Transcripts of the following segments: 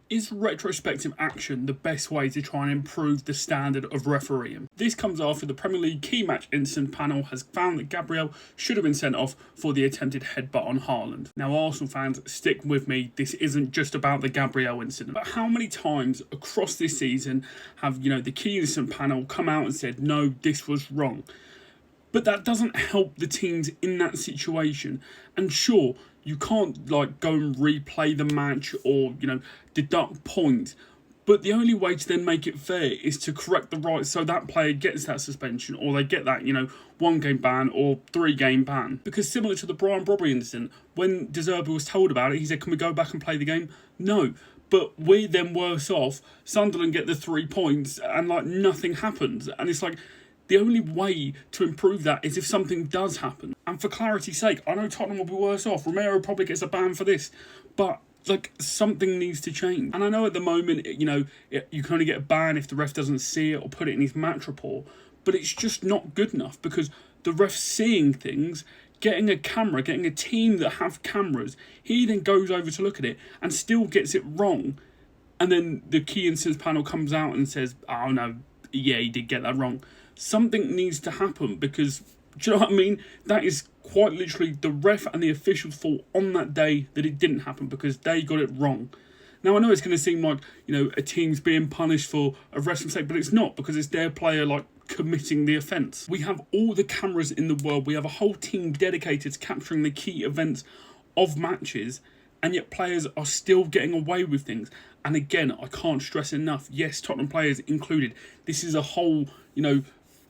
Is retrospective action the best way to try and improve the standard of refereeing? This comes after the Premier League key match incident panel has found that Gabriel should have been sent off for the attempted headbutt on Haaland. Now, Arsenal fans, stick with me, this isn't just about the Gabriel incident. But how many times across this season have, the key incident panel come out and said, no, this was wrong? But that doesn't help the teams in that situation. And sure, you can't go and replay the match or, deduct points. But the only way to then make it fair is to correct the right so that player gets that suspension or they get that, 1 game ban or 3 game ban. Because similar to the Brian Brobby incident, when De Zerbi was told about it, he said, can we go back and play the game? No. But we're then worse off. Sunderland get the 3 points and nothing happens. And it's the only way to improve that is if something does happen. And for clarity's sake, I know Tottenham will be worse off. Romero probably gets a ban for this. But, something needs to change. And I know at the moment, you can only get a ban if the ref doesn't see it or put it in his match report. But it's just not good enough because the ref's seeing things, getting a camera, getting a team that have cameras, he then goes over to look at it and still gets it wrong. And then the key incidents panel comes out and says, oh no, yeah, he did get that wrong. Something needs to happen because, do you know what I mean? That is quite literally the ref and the officials' fault on that day that it didn't happen because they got it wrong. Now, I know it's going to seem like, a team's being punished for a ref's mistake, but it's not because it's their player, committing the offence. We have all the cameras in the world. We have a whole team dedicated to capturing the key events of matches, and yet players are still getting away with things. And again, I can't stress enough, yes, Tottenham players included. This is a whole,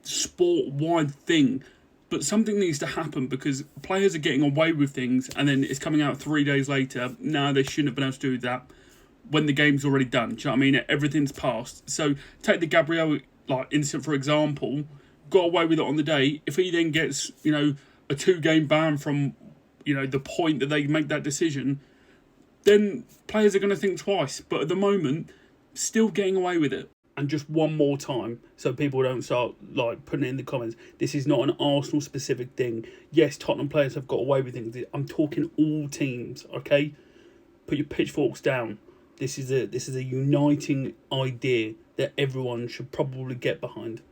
sport-wide thing. But something needs to happen because players are getting away with things and then it's coming out 3 days later, no, they shouldn't have been able to do that when the game's already done. Do you know what I mean? Everything's passed. So take the Gabriel incident, for example, got away with it on the day. If he then gets, a 2-game ban from, the point that they make that decision, then players are going to think twice. But at the moment, still getting away with it. And just one more time, so people don't start putting it in the comments, this is not an Arsenal specific thing. Yes, Tottenham players have got away with things. I'm talking all teams, okay? Put your pitchforks down. This is a uniting idea that everyone should probably get behind.